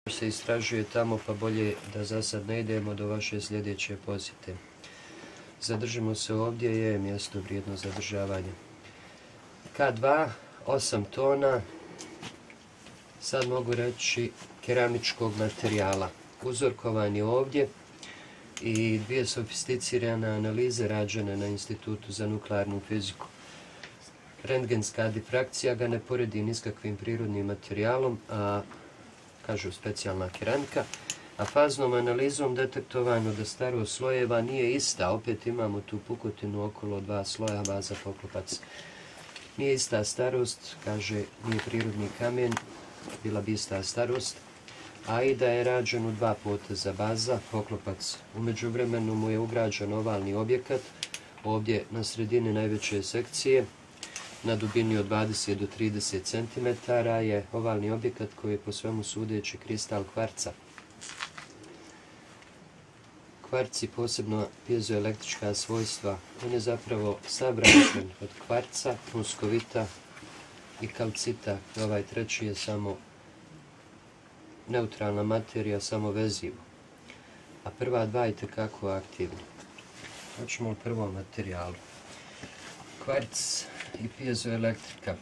se istražuje tamo, pa bolje da za sad ne idemo do vaše sljedeće posjete. Zadržimo se ovdje, je mjesto vrijedno zadržavanja. K2, 8 tona, sad mogu reći keramičkog materijala. Uzorkovan je ovdje i 2 sofisticirane analize rađene na Institutu za nuklearnu fiziku. Rentgenska difrakcija ga ne poredi ni s kakvim prirodnim materijalom, a kažu specijalna keramika, a faznom analizom detektovano da starost slojeva nije ista, opet imamo tu pukotinu okolo 2 sloja, vaza, poklopac. Nije ista starost, kaže, nije prirodni kamen, bila bi ista starost, a i da je rađen u 2 poteza, baza, poklopac. U međuvremenu mu je ugrađen ovalni objekat, ovdje na sredini najveće sekcije, na dubini od 20 do 30 cm je ovalni objekat koji je po svemu sudeći kristal kvarca. Kvarci, posebno pjezoelektrička svojstva, on je zapravo sabrašen od kvarca, muskovita i kalcita. Ovaj treći je samo neutralna materija, samo vezivo. A prva dva je itekako aktivna. Hoćemo u prvom materijalu. Kvarc i pjezoelektrika.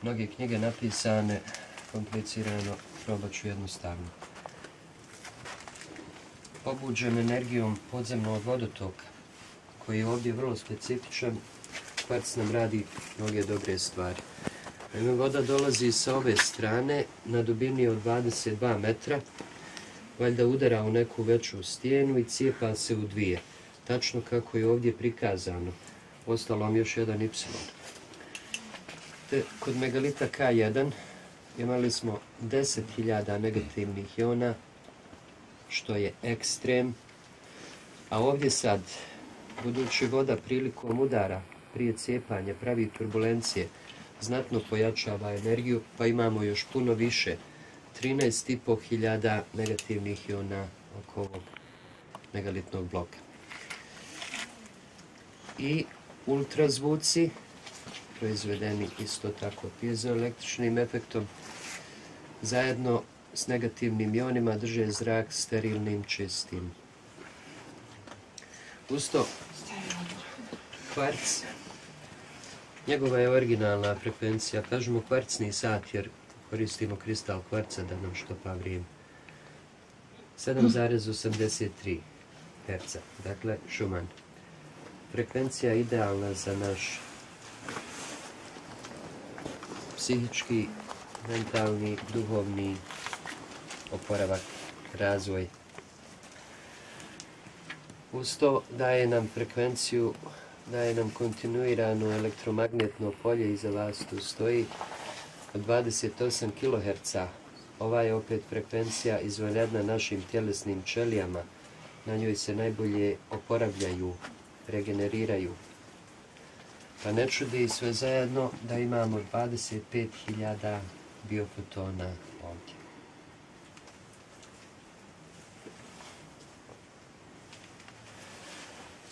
Mnoge knjige napisane komplicirano, probat ću jednostavno. Pobuđen energijom podzemnog vodotoka, koji je ovdje vrlo specifičan, kvarc nam radi mnoge dobre stvari. Voda dolazi sa ove strane na dubini od 22 metra, valjda udara u neku veću stijenu i cijepa se u 2, tačno kako je ovdje prikazano. Ostalom još jedan Y. Kod megalita K1 imali smo 10.000 negativnih iona, što je ekstrem, a ovdje sad, budući voda prilikom udara prije cijepanja pravi turbulencije, znatno pojačava energiju, pa imamo još puno više, 13.500 negativnih iona oko ovog megalitnog bloka. I ultrazvuci, proizvedeni isto tako pjezoelektričnim efektom, zajedno s negativnim ionima drže zrak sterilnim, čistim. Usto, kvarc, njegova je originalna frekvencija, kažemo kvarcni sat jer koristimo kristal kvarca da nam štopa vrijeme. 7,83 Hz, dakle Schumann. Frekvencija je idealna za naš psihički, mentalni, duhovni oporavak, razvoj. Uz to daje nam frekvenciju, daje nam kontinuirano elektromagnetno polje, iza vas tu stoji, od 28 kHz. Ova je opet frekvencija izvanredna našim tjelesnim ćelijama. Na njoj se najbolje oporavljaju, regeneriraju. Pa ne čudi sve zajedno da imamo 25.000 biofotona ovdje.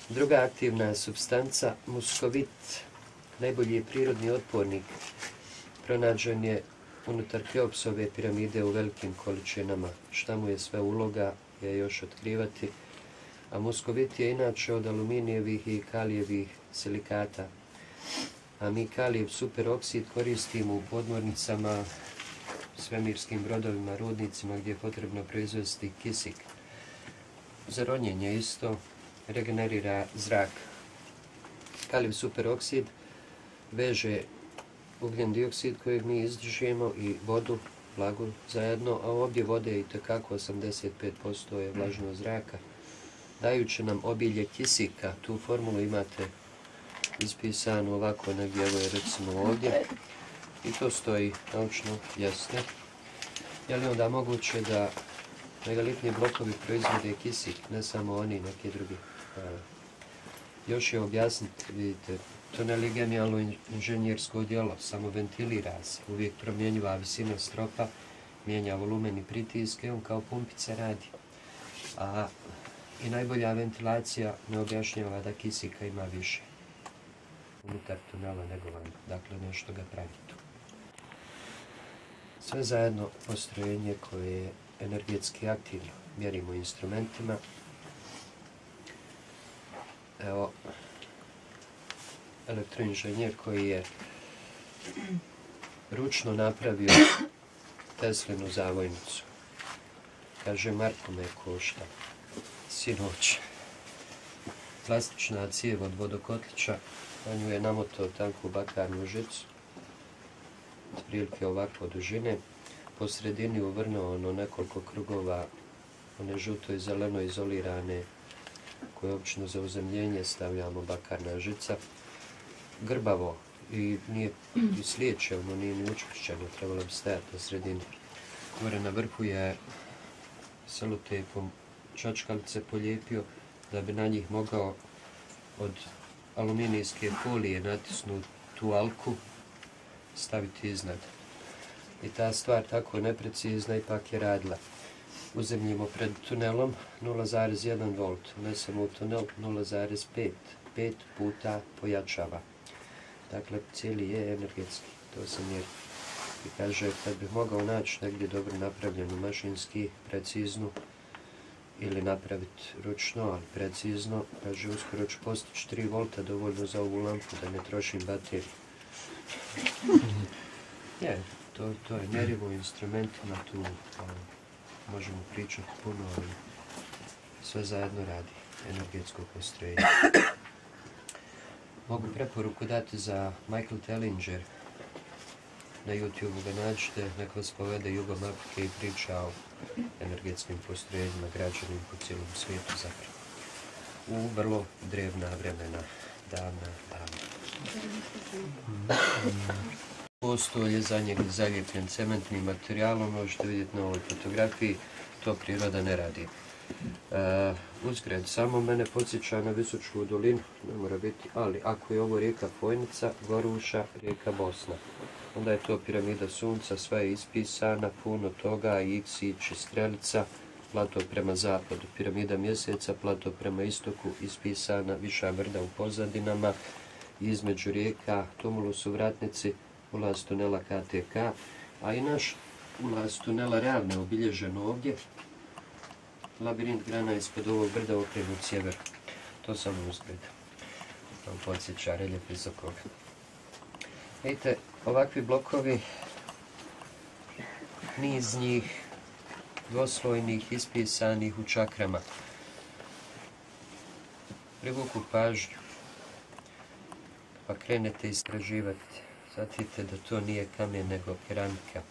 Druga aktivna supstanca, muskovit, najbolji prirodni otpornik, pronađen je unutar Keopsove piramide u velikim količinama. Šta mu je sve uloga je još otkrivati, a muskovit je inače od aluminijevih i kalijevih silikata. A mi kalijev superoksid koristimo u podmornicama, svemirskim brodovima, rudnicima gdje je potrebno proizvesti kisik. Za ronjenje isto regenerira zrak. Kalijev superoksid veže ugljen dioksid kojeg mi izdišemo i vodu, vlagu zajedno, a ovdje vode je itekako 85% je vlažno zraka, dajući nam obilje kisika. Tu formulu imate ispisano ovako negdje, evo je recimo ovdje, i to stoji naučno, jeste. Je li onda moguće da megalitni blokovi proizvode kisik, ne samo oni, neki drugi? Još je objasniti, vidite, to ne li genijalno inženjersko djelo, samo ventilira se, uvijek promjenjiva visina stropa, mijenja volumen i pritiske, on kao pumpica radi. I najbolja ventilacija ne objašnjava da kisika ima više unutar tunela nego van, dakle nešto ga pravi tu. Sve zajedno postrojenje koje je energetski aktivno. Mjerimo instrumentima. Evo, elektroinženjer koji je ručno napravio Teslinu zavojnicu. Kaže, Marko me košta. Sinoć. Plastična cijev od vodokotlića, na nju je namotao tanku bakarnu žicu, otprilike ovakve dužine. Po sredini uvrnuo nekoliko krugova, one žuto i zeleno izolirane, koje obično za uzemljenje stavljamo bakarna žica. Grbavo i nije i sliječe, ono nije ni učvršćeno, trebalo bi stajati na sredini. Gore na vrhu je selotejpom čačkalice polijepio da bi na njih mogao od aluminijske folije natisnuti tu alku, staviti iznad. I ta stvar tako neprecizna ipak je radila. Uzemljimo pred tunelom 0,1 volt, unesemo u tunel 0,5, 5 puta pojačava. Dakle, cijeli je energetski, to se mjeri. I kaže, kad bih mogao naći negdje dobro napravljenu mašinski, preciznu, ili napraviti ručno, ali precizno, kaže, uskoro ću postići 3 volta dovoljno za ovu lampu, da ne trošim bateriju. Je, to je mjerivo instrumentima, tu možemo pričati puno, ali sve zajedno radi energetsko postrojenje. Mogu preporuku dati za Michael Tellinger. Na YouTube ga nađete, nek vas povede jugom Afrike i priča o energetskim postrojenjima građanim po cijelom svijetu zapravo. U vrlo drevna vremena, davna. Postolj je za njeg zaljepljen cementnim materijalom, možete vidjeti na ovoj fotografiji, to priroda ne radi. Uzgred, samo mene podsjeća na Visočku dolinu, ne mora biti, ali ako je ovo rijeka Fojnica, Goruša, rijeka Bosna, onda je to piramida sunca, sve je ispisana, puno toga, X, Ić, Strelica, plato prema zapadu, piramida mjeseca, plato prema istoku, ispisana, viša brda u pozadinama, između rijeka, tumulus u Vratnici, ulaz tunela KTK, a i naš ulaz tunela Ravne obilježen ovdje, labirint grana ispod ovog brda okrenut sjever. To samo uzgled. Vam podsjeća reljef visokog. Vidite, ovakvi blokovi, niz njih, dvoslojnih, ispisanih u čakrama, privuku pažnju, pa krenete istraživati. Shvatite da to nije kamen, nego keramika.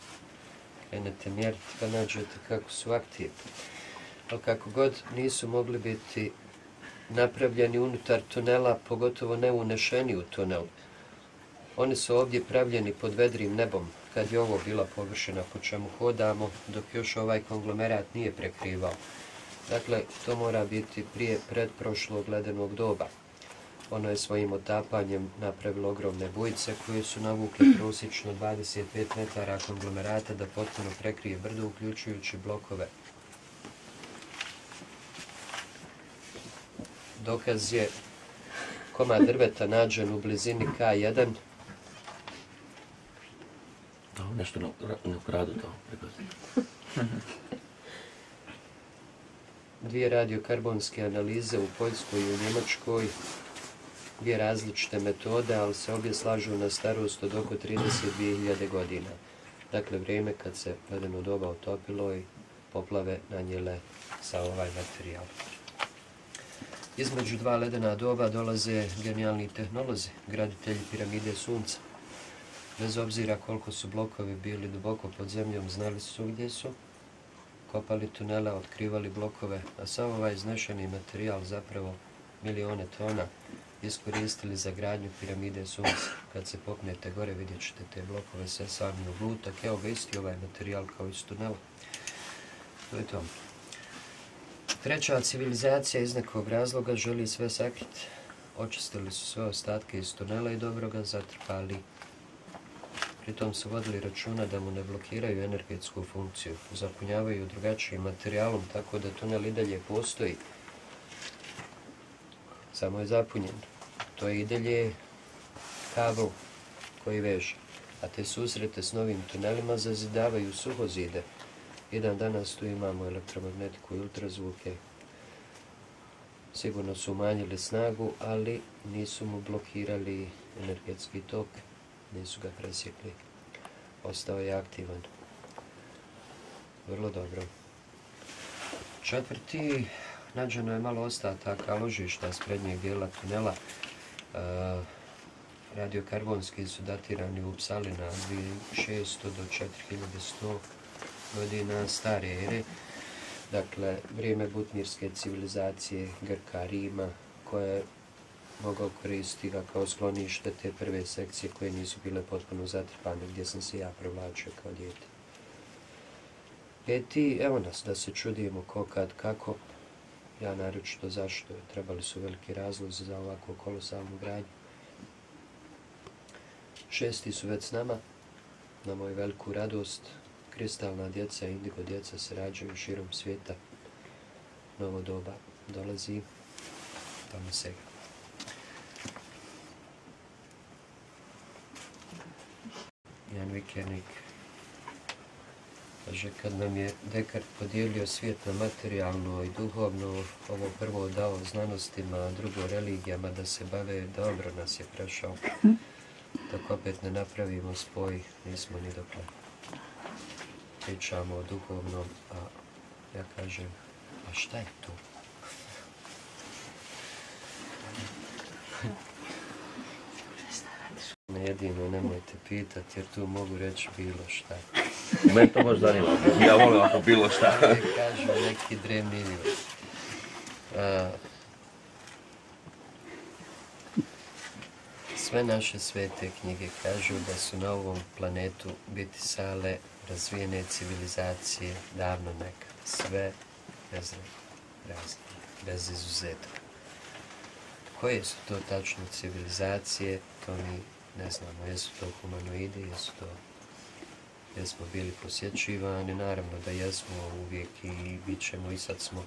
Krenete mjeriti, pa nađete kako su aktivni. Ali kako god nisu mogli biti napravljeni unutar tunela, pogotovo ne unešeni u tunel. Oni su ovdje pravljeni pod vedrim nebom, kad je ovo bila površina po čemu hodamo, dok još ovaj konglomerat nije prekrivao. Dakle, to mora biti prije predprošlog ledenog doba. Ono je svojim otapanjem napravilo ogromne bujice koje su navukle prosječno 25 metara konglomerata da potpuno prekrije brdo, uključujući blokove. Dokaz je komad drveta nađen u blizini K1. Nešto ne ukradu to. 2 radiokarbonske analize u Poljskoj i u Njemačkoj, 2 različite metode, ali se obje slažu na starost od oko 32.000 godina. Dakle, vrijeme kad se ledeno doba otopilo i poplave nanijele sa ovaj materijal. Između 2 ledena doba dolaze genijalni tehnolozi, graditelji piramide sunca. Bez obzira koliko su blokovi bili duboko pod zemljom, znali su gdje su, kopali tunele, otkrivali blokove, a sav ovaj iznešeni materijal, zapravo milione tona, iskoristili za gradnju piramide sunca. Kad se popnete gore, vidjet ćete te blokove sve sami u glutak. Evo ga isti ovaj materijal kao iz tunela. To je to. Treća civilizacija iz nekog razloga želi sve sakriti. Očistili su sve ostatke iz tunela i dobro ga zatrpali. Pritom su vodili računa da mu ne blokiraju energetsku funkciju. Zapunjavaju drugačijim materijalom, tako da tunel i dalje postoji. Samo je zapunjen. To je i dalje kabel koji veže. a te susrete s novim tunelima zazidavaju suhozide. I dan danas tu imamo elektromagnetiku i ultrazvuke. Sigurno su umanjili snagu, ali nisu mu blokirali energetski tok, nisu ga presjekli. Ostao je aktivan. Vrlo dobro. Četvrti, nađeno je malo ostataka ložišta s prednjeg dijela tunela. Radiokarbonski su datirani u Upsalina 2600 do 4100 godina stare ere. Dakle, vrijeme butmirske civilizacije Grka, Rima, koje je mogao koristiti ga kao sklonište te prve sekcije koje nisu bile potpuno zatrpane, gdje sam se ja provlačio kao dijete. Peti, evo nas, da se čudimo ko kad kako, ja naročito zašto, trebali su veliki razlozi za ovakvu kolosalnu gradnju. Šesti su već s nama, na moju veliku radost, kristalna djeca, indigo djeca se rađaju širom svijeta. Novo doba dolazi, tamo sega. Jan Vikernik kaže, kad nam je Descartes podijelio svijet na materijalno i duhovno, ovo prvo dao znanostima, a drugo religijama da se bave, dobro nas je prešao. Dok opet ne napravimo spoj, nismo ni dokle. Pričamo o duhovnom, a ja kažem, a šta je tu? Jedino nemojte pitati, jer tu mogu reći bilo šta. Mene to baš zanima. Ja volim ako bilo šta. Kažu neki drevni ljudi. Sve naše svete knjige kažu da su na ovom planetu bitisale razvijene civilizacije davno nekad. Sve bez izuzetka. Koje su to tačno civilizacije, to mi ne znamo. Jesu to humanoidi, jesmo bili posjećivani, naravno da jesmo uvijek i bit ćemo i sad smo.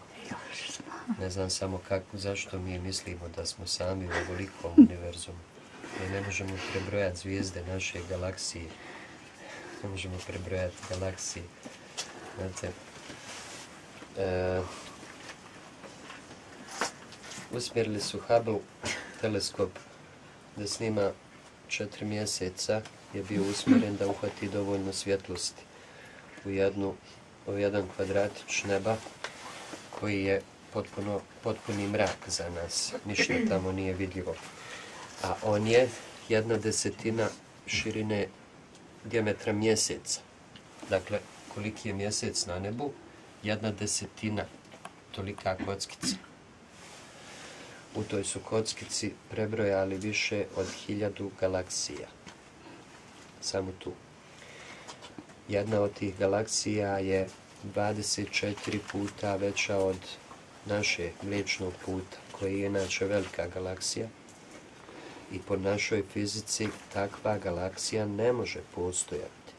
Ne znam samo zašto mi mislimo da smo sami u ovolikom univerzumu. Mi ne možemo prebrojati zvijezde naše galaksije. Ne možemo prebrojati galaksije. Znate, usmjerili su Hubble teleskop da snima 4 mjeseca, je bio usmjeren da uhvati dovoljno svjetlosti u jedan kvadratić neba koji je potpuni mrak za nas. Ništa tamo nije vidljivo. A on je 1/10 širine dijametra mjeseca. Dakle, koliki je mjesec na nebu? 1/10 tolika kockica. U toj su kockici prebrojali više od 1000 galaksija. Samo tu. Jedna od tih galaksija je 24 puta veća od naše Mliječnog puta, koji je inače velika galaksija. I po našoj fizici takva galaksija ne može postojati.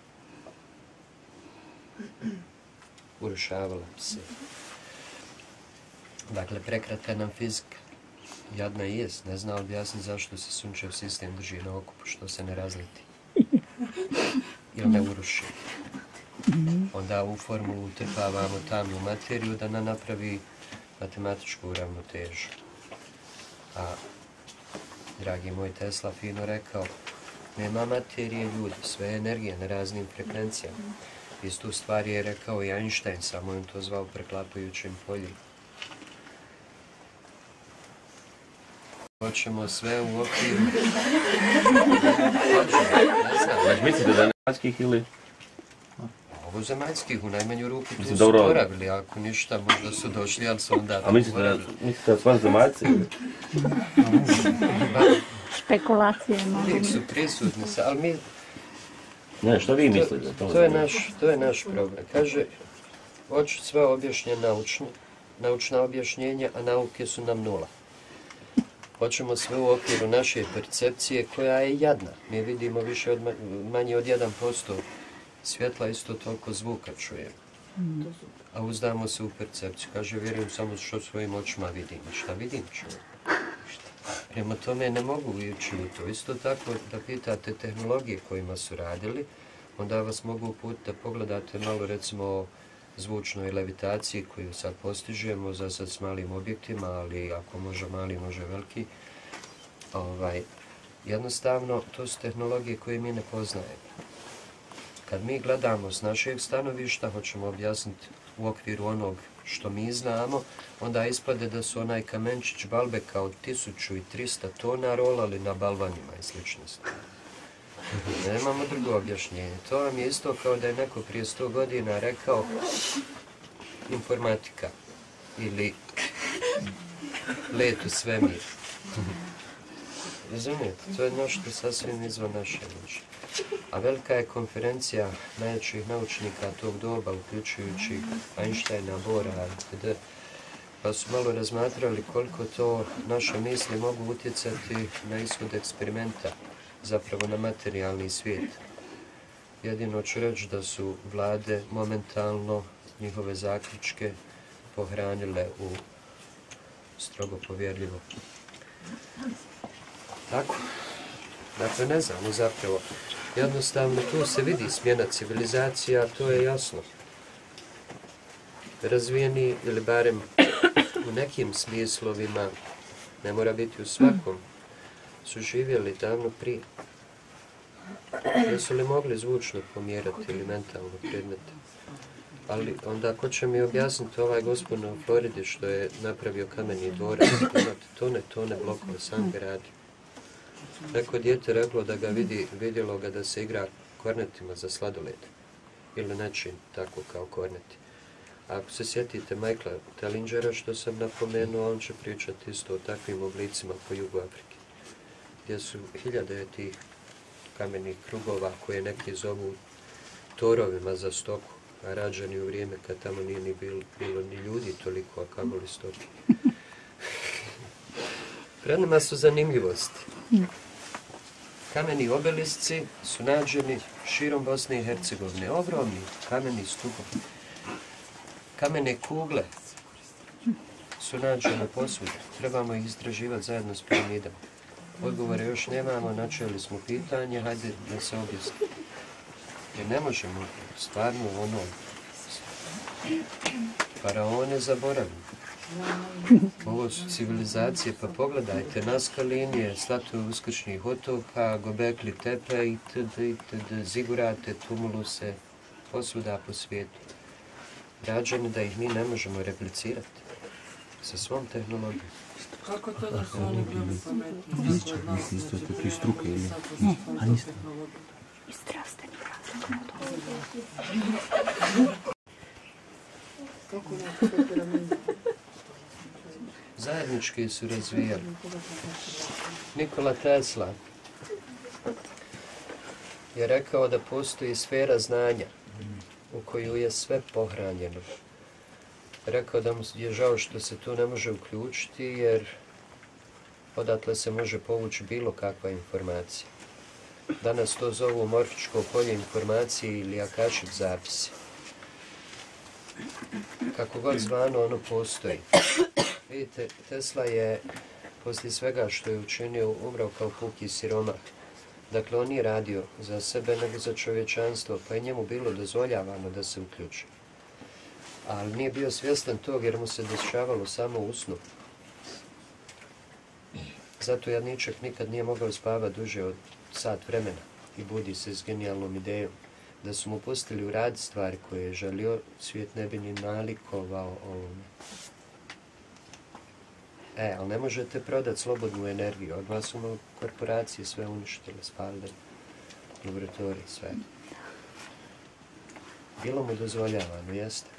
Urušavala se. Dakle, prekrata nam fizika. Jadna i jest, ne zna objasniti zašto se sunčev sistem drži na okupu, što se ne razleti. Ili ne uruši. Onda u formulu utrpavamo tamnu materiju da nam napravi matematičku ravnotežu. A dragi moj Tesla fino rekao, nema materije ljudi, sve je energija na raznim frekvencijama. Istu stvar je rekao i Einstein, samo on to zvao preklapajućim poljem. Hoćemo sve u okviru. Znači mislite da je zemaljskih ili? Ovo zemaljskih, u najmanju ruku tu su boravili, ako ništa možda su došli, ali su onda a mislite da su vas zemaljci? Špekulacije. Uvijek su prisutni, ali mi... Ne, što vi mislite? To je naš problem. Kaže, hoću sve objašnjene naučna objašnjenja, a nauke su nam nula. Hoćemo sve u okviru naše percepcije koja je jadna. Mi vidimo manje od 1% svjetla, isto toliko zvuka čujemo. A uzdamo se u percepciju. Kaže, vjerujem samo što svojim očima vidim. Šta vidim, čujem? Prema tome ne mogu ići u to. Isto tako da pitate tehnologije kojima su radili, onda vas mogu uputiti da pogledate malo recimo o zvučnoj levitaciji koju sad postižemo, za sad s malim objektima, ali ako može mali, može veliki. Jednostavno, to su tehnologije koje mi ne poznajemo. Kad mi gledamo s našeg stanovišta, hoćemo objasniti u okviru onog što mi znamo, onda ispade da su onaj kamenčić Balbeka od 1300 tona rolali na balvanima i sličnosti. Nemamo drugo objašnjenje. To vam je isto kao da je neko prije 100 godina rekao informatika ili let u svemir. Razumijete? To je nešto sasvim izvan naše moći. A velika je konferencija najjačih naučnika tog doba, uključujući Einsteina, Bohra, itd. Pa su malo razmatrali koliko to naše misli mogu utjecati na ishod eksperimenta, zapravo na materijalni svijet. Jedino ću reći da su vlade momentalno njihove zaključke pohranile u strogo povjerljivo. Tako. Dakle, ne znamo zapravo. Jednostavno, tu se vidi smjena civilizacija, to je jasno. Razvijeni, ili barem u nekim smislovima, ne mora biti u svakom, su živjeli davno prije. Jesu li mogli zvučno pomjerati ili mentalno predmete? Ali onda ko će mi objasniti ovaj gospodin u Floridi što je napravio kameni dvorac, tone blokova, sam ga radi. Neko dijete reklo da ga vidjelo ga da se igra kornetima za sladoled ili način tako kao korneti. A ako se sjetite Michaela Tellingera što sam napomenuo, on će pričati isto o takvim oblicima po jugu Afrike, gdje su hiljade tih kamenih krugova koje neki zovu torovima za stoku, a rađeni u vrijeme kad tamo nije ni bilo ni ljudi toliko, a kamoli stoki. Pred nama su zanimljivosti. Kameni obelisci su nađeni širom Bosne i Hercegovine. Ogromni kameni stupovi. Kamene kugle su nađene posvuda. Trebamo ih istraživati zajedno s piramidama. Odgovore još nemamo, načeli smo pitanje, hajde da se objasni. Jer ne možemo stvarno faraone zaboraviti. Ovo su civilizacije, pa pogledajte, Nazca linije, Slatove uskršnjih otoka, Gobekli Tepe, itd., Zigurate, Tumuluse, posvuda po svijetu. Rađeni da ih mi ne možemo replicirati sa svom tehnologijom. Kako to da su oni bili pametni? Isto ti struke ili? A niste. Istrasteni Kako nekako piramide? Zajednički su razvijali. Nikola Tesla je rekao da postoji sfera znanja u koju je sve pohranjeno. Rekao da mu je žao što se tu ne može uključiti jer odatle se može povući bilo kakva informacija. Danas to zovu morfičko polje informacije ili akašic zapisi. Kako god zvano, ono postoji. Vidite, Tesla je, poslije svega što je učinio, umrao kao puki siromah. Dakle, on nije radio za sebe, nego za čovječanstvo, pa je njemu bilo dozvoljavano da se uključi. Ali nije bio svjestan tog jer mu se dešavalo samo u snu. Zato jadničak nikad nije mogao spavati duže od sat vremena i budi se s genijalnom idejom. Da su mu pustili uraditi stvari koje je želio, svijet ne bi ni nalikovao ovome. Ali ne možete prodati slobodnu energiju. Odmah su mu korporacije sve uništile, spalile, laboratorije, sve. Bilo mu dozvoljavano, jeste.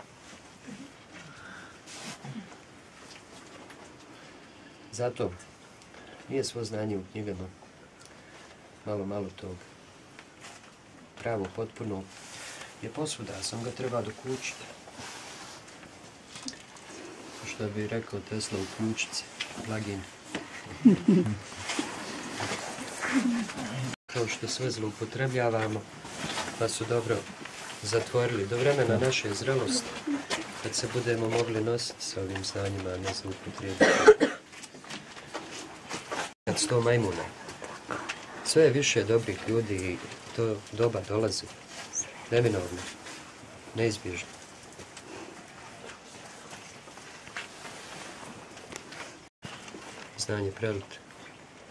Zato nije svo znanje u knjigama. Malo toga. Pravo, potpuno je posvuda, sam ga treba dokučiti. Što bi rekao Tesla, uključiti se, plugin. Kao što sve zloupotrebljavamo, pa su dobro zatvorili do vremena naše zrelosti, kad se budemo mogli nositi s ovim znanjima, a ne zloupotrebljavati. 100 majmuna. Sve je više dobrih ljudi i to doba dolazi. Neminovno. Neizbježno. Znanje prelite.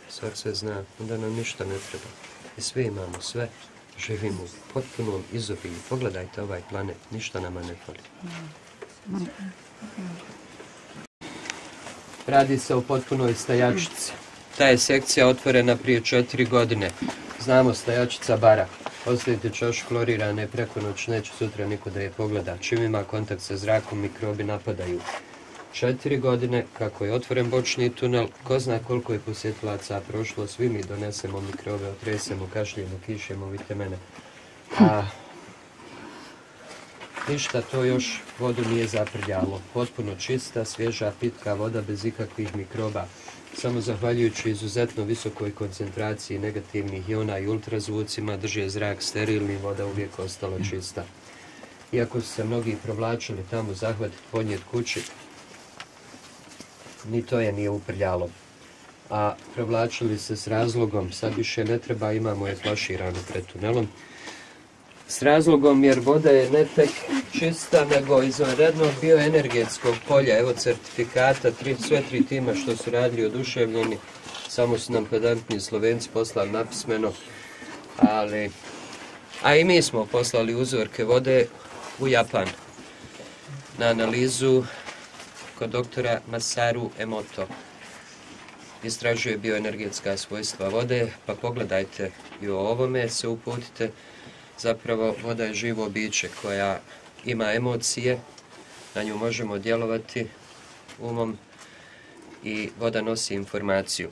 Svak sve zna, onda nam ništa ne treba. I svi imamo sve. Živimo u potpunom izobilju. Pogledajte ovaj planet, ništa nama ne fali. Radi se o potpunoj stajačici. Ta je sekcija otvorena prije 4 godine. Znamo stajačica bara. Ostavite čašu klorirane preko noć, neće sutra niko da je pogleda. Čim ima kontakt sa zrakom, mikrobi napadaju. 4 godine kako je otvoren bočni tunel, ko zna koliko je posjetilaca prošlo, svi mi donesemo mikrobe, otresemo, kašljemo, kišemo, vidite mene. A ništa to još vodu nije zaprljalo. Potpuno čista, svježa, pitka voda bez ikakvih mikroba. Samo zahvaljujući izuzetno visokoj koncentraciji negativnih iona i ultrazvucima drži zrak sterilni, voda uvijek ostala čista. Iako su se mnogi provlačili tamo zahvatiti, podnijeti kući, ni to je nije uprljalo. A provlačili se s razlogom, sad više ne treba, imamo je flaširano pred tunelom. S razlogom jer voda je ne tek čista, nego izvanrednog bioenergetskog polja. Evo certifikata, sve 3 tima što su radili oduševljeni, samo su nam pedantni Slovenci poslali napismeno. A i mi smo poslali uzorke vode u Japan na analizu kod doktora Masaru Emoto. Istražuje bioenergetska svojstva vode, pa pogledajte i o ovome se uputite. Zapravo, voda je živo biće koja ima emocije, na nju možemo djelovati umom i voda nosi informaciju.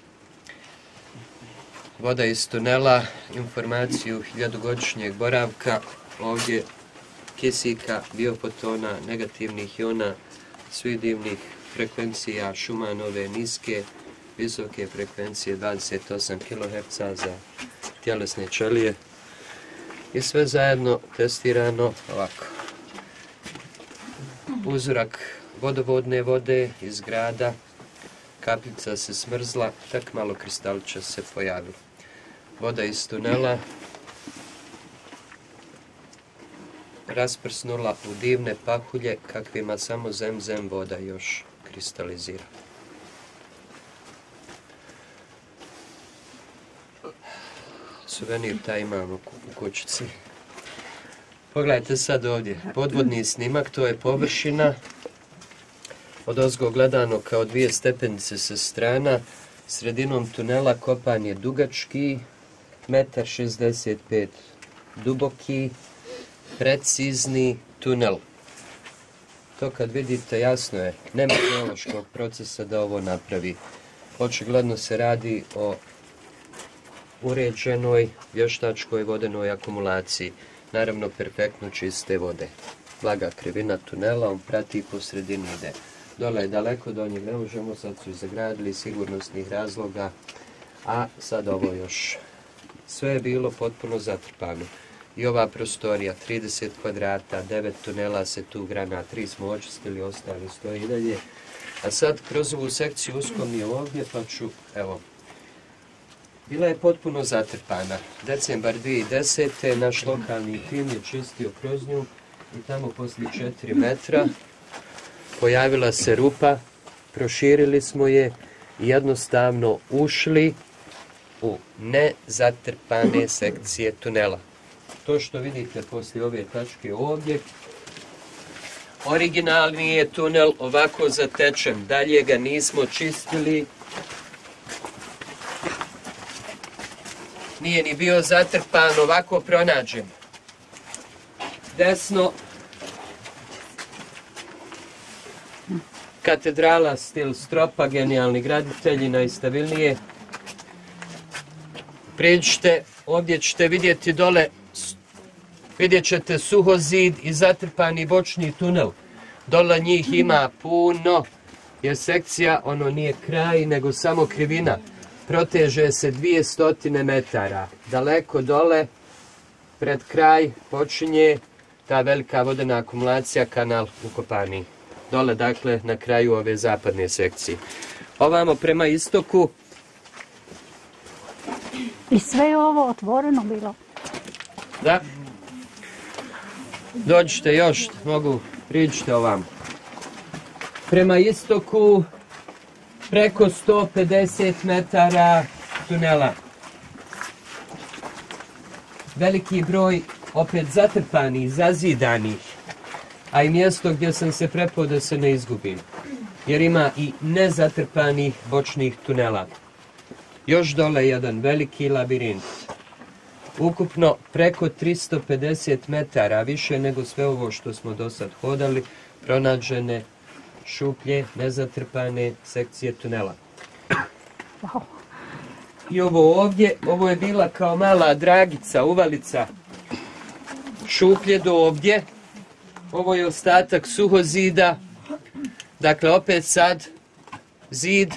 Voda iz tunela, informaciju 1000-godišnjeg boravka, ovdje kisika, biofotona, negativnih iona, svih divnih frekvencija, Schumannove niske, visoke frekvencije 28 kHz za tjelesne ćelije. I sve zajedno testirano ovako. Uzorak vodovodne vode iz grada, kapljica se smrzla, tak malo kristalića se pojavilo. Voda iz tunela rasprsnula u divne pahulje kakvima samo zem voda još kristalizira. Suvenir taj imamo u kućici. Pogledajte sad ovdje, podvodni snimak, to je površina, odozgo gledano kao 2 stepenice sa strana, sredinom tunela kopan je dugački, 1,65 m duboki, precizni tunel. To kad vidite jasno je, nema geološkog procesa da ovo napravi. Očigledno se radi o uređenoj vještačkoj vodenoj akumulaciji, naravno perfektno čiste vode. Blaga krivina tunela, on prati po sredini ide. Dole je daleko, do njeg ne možemo, sad su zagradili sigurnosnih razloga, a sad ovo još. Sve je bilo potpuno zatrpano. I ova prostorija, 30 kvadrata, 9 tunela se tu grana, 3 smo očistili, ostali stoji i dalje. A sad kroz ovu sekciju uskom je ovdje, pa ću, evo, bila je potpuno zatrpana. Decembar 2010. naš lokalni tim je čistio kroz nju i tamo poslije 4 metra pojavila se rupa, proširili smo je i jednostavno ušli u nezatrpane sekcije tunela. To što vidite poslije ove tačke ovdje, originalni je tunel ovako zatečen, dalje ga nismo čistili. Nije ni bio zatrpan, ovako pronađen. Desno, katedrala stil Stropa, genijalni graditelji, najstabilnije. Priđite, ovdje ćete vidjeti dole, vidjet ćete suhozid i zatrpani bočni tunel. Dole njih ima puno, jer sekcija, ono nije kraj, nego samo krivina. Proteže se 200 metara. Daleko dole, pred kraj, počinje ta velika vodena akumulacija, kanal u Kopaniji. Dole, dakle, na kraju ove zapadne sekcije. Ovamo prema istoku, I sve je ovo otvoreno bilo. Da. Dođite još, mogu, priđite ovam. Prema istoku preko 150 metara tunela. Veliki broj opet zatrpanih, zazidanih, a i mjesto gdje sam se prepao da se ne izgubim. Jer ima i nezatrpanih bočnih tunela. Još dole jedan veliki labirint. Ukupno preko 350 metara, više nego sve ovo što smo do sad hodali, pronađene šuplje, nezatrpane sekcije tunela. Wow. I ovo ovdje, ovo je bila kao mala dragica, uvalica, šuplje do ovdje. Ovo je ostatak suhozida, dakle opet sad zid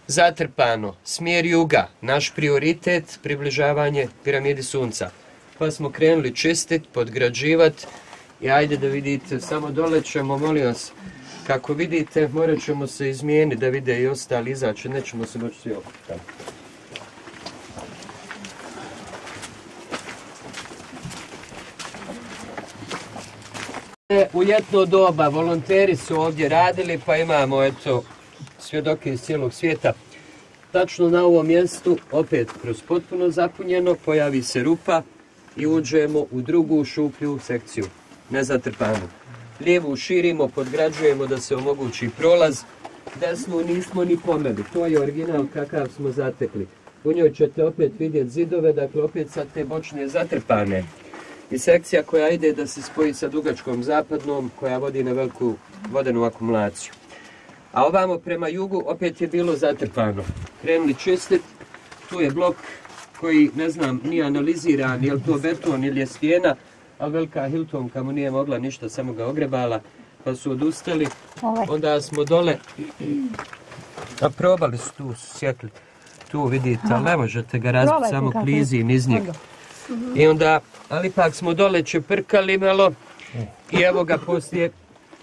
zatrpano, smjer juga, naš prioritet, približavanje piramidi sunca. Pa smo krenuli čistiti, podgrađivati i ajde da vidite, samo dole ćemo, molim vas, kako vidite, morat ćemo se izmijeniti da vide i ostali izaći, nećemo se moći svi okupiti. U ljetno doba volonteri su ovdje radili, pa imamo eto svjedoke iz cijelog svijeta. Tačno na ovom mjestu, opet kroz potpuno zapunjeno, pojavi se rupa i uđemo u drugu šuplju sekciju, nezatrpanu. Lijevu širimo, podgrađujemo da se omogući prolaz. Desnu nismo ni pomeli, to je original kakav smo zatekli. U njoj ćete opet vidjeti zidove, dakle opet sad te bočne zatrpane. I sekcija koja ide da se spoji sa dugačkom zapadnom, koja vodi na veliku vodenu akumulaciju. A ovamo prema jugu opet je bilo zatrpano. Krenuli čistit, tu je blok koji, ne znam, nije analiziran, je li to beton ili je stijena, ali velika Hiltonka mu nije mogla ništa, samo ga ogrebala, pa su odustali. Onda smo dole, a probali su tu sjekli, tu vidite, ali ne možete ga razbiti, samo klizi niz njega. I onda, ali ipak smo dole čeprkali malo i evo ga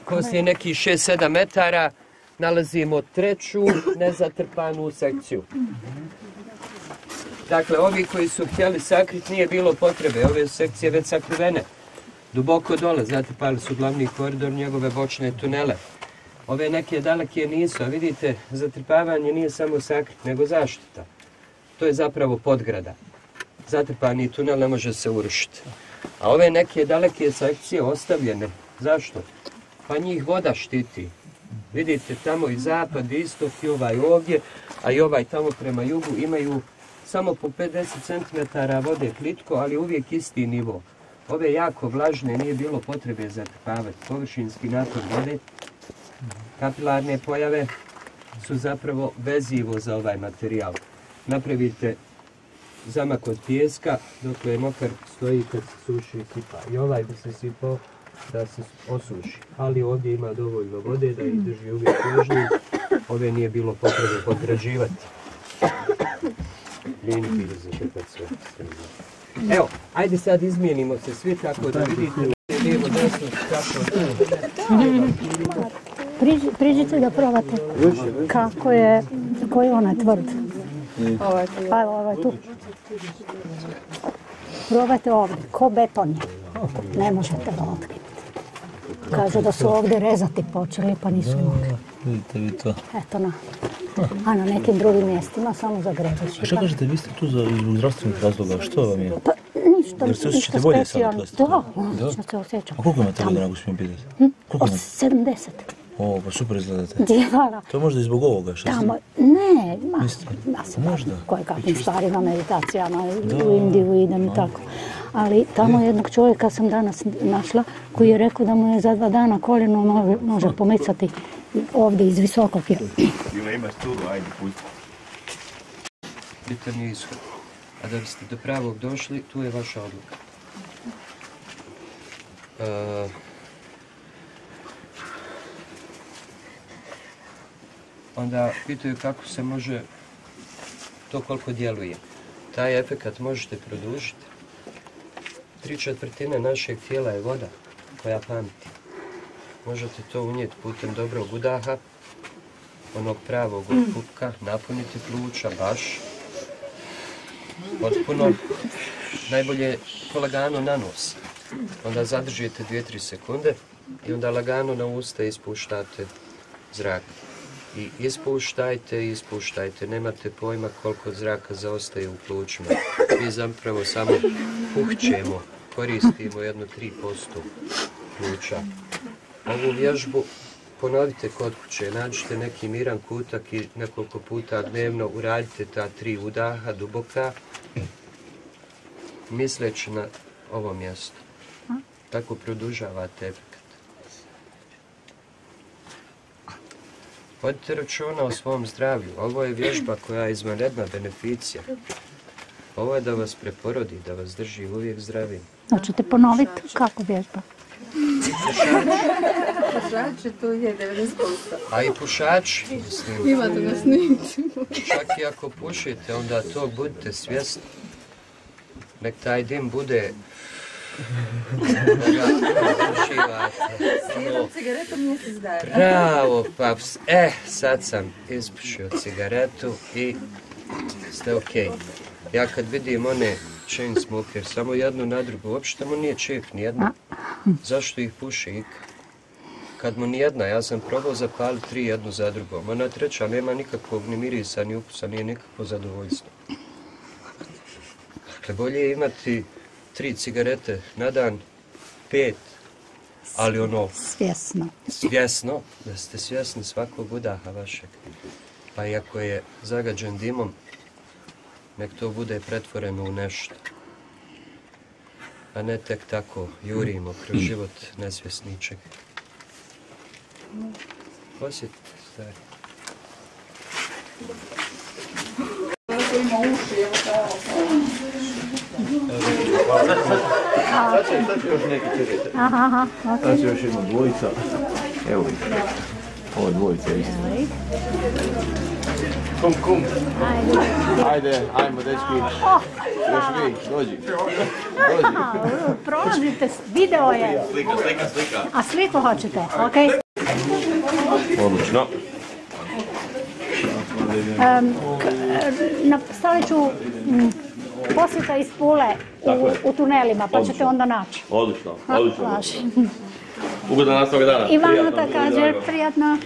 poslije nekih 6-7 metara nalazimo treću nezatrpanu sekciju. Dakle, ovi koji su htjeli sakriti nije bilo potrebe, ove sekcije već sakrivene. Duboko dole zatrpali su glavni koridor, njegove bočne tunele. Ove neke daleke nisu, a vidite, zatrpavanje nije samo sakrit, nego zaštita. To je zapravo podgrada. Zatrpani tunel ne može se urušiti. A ove neke daleke sekcije ostavljene. Zašto? Pa njih voda štiti. Vidite, tamo i zapad, i istok, i ovaj ovdje, a i ovaj tamo prema jugu imaju samo po 50 cm vode plitko, ali uvijek isti nivo. Ove jako vlažne nije bilo potrebe zatrpavati. Površinski napor vode, kapilarne pojave su zapravo vezivo za ovaj materijal. Napravite zamak od pijeska, dok je mokar stoji kad se suši i sipa. I ovaj bi se sipao da se osuši. Ali ovdje ima dovoljno vode da ih drži uvijek vlažni. Ove nije bilo potrebe podgrađivati. Evo, ajde sad izmijenimo se svi tako da vidite lijevo desno kako. Priđite da probate kako je, koji je onaj tvrd. Pa evo ovaj tu. Probajte ovdje, ko beton je. Ne možete ga otkriti. Kaže da su ovdje rezati počeli pa nisu mogli. Vidite vi to. Eto na. A na nekim drugim mjestima samo za grebeći. A što kažete, vi ste tu zbog zdravstvenih razloga, što vam je? Pa ništa, jer se osjećate bolje sad? Da, odlično se osjećam. A koliko imate godina, ako smijem pitati? Od 70. O, pa super izgledate. Djevala. To je možda i zbog ovoga, što ste? Ne, ja sam možda. koje kakvim stvarima, meditacijama, u Indiju idem i tako. Ali tamo jednog čovjeka sam danas našla koji je rekao da mu je za 2 dana koljeno može pomicati ovdje iz visokog. Ima studu, ajde, pusti. Bitan je ishod. A da biste do pravog došli, tu je vaša odluka. Onda pitaju kako se može to koliko djeluje. Taj efekat možete produžiti. 3/4 našeg tijela je voda koja pamti. Možete to unijeti putem dobrog udaha, onog pravog opupka, napuniti pluća baš potpuno, najbolje ko lagano na nos. Onda zadržite 2-3 sekunde i onda lagano na usta ispuštate zrak. I ispuštajte, nemate pojma koliko zraka zaostaje u plućima. Mi zapravo samo puhćemo, koristimo jedno 3% pluća. Ovu vježbu ponovite kod kuće, nađite neki miran kutak i nekoliko puta dnevno uradite ta 3 udaha duboka, misleći na ovo mjesto. Tako produžavate efekt. Vodite računa o svom zdravlju. Ovo je vježba koja je izvanredna beneficija. Ovo je da vas preporodi, da vas drži uvijek zdravim. Hoćete ponoviti kako vježba? Pušači, to je 90%. A i pušači, mislim. Imate na snimci. Čak i ako pušite, onda to budite svjesni. Nek taj dim bude da ga uživate. Jednom cigaretom mjesec dana. Bravo, paps. Sad sam ispušio cigaretu i ste okej. Ja kad vidim one chain smoker, samo jednu na drugu, uopšte mu nije čef nijedna. Zašto ih puši? Kad mu nijedna, ja sam probao zapaliti 3 jednu za drugom. Ona treća nema nikakvog ni mirisa, ni ukusa, nije nikakvo zadovoljstvo. Dakle, bolje je imati 3 cigarete na dan, 5, ali ono... Svjesno, da ste svjesni svakog udaha vašeg. Pa i ako je zagađen dimom, nek to bude pretvoreno u nešto. A ne tek tako jurimo kroz život nesvjesničeg. Osjetite stvari. Sad će još neki čekajte. Sad će još jedna dvojica. Evo ih. Ovo je dvojica isto. Kum. Ajde, ajmo dečki. Još vi, dođi. Prolazite, video je. Slika. A sliku hoćete, okej? Odlično. Stavit ću posjeta iz Pule u tunelima, pa ćete onda naći. Odlično. Ugodan nastavak dana. I vama također, prijatno.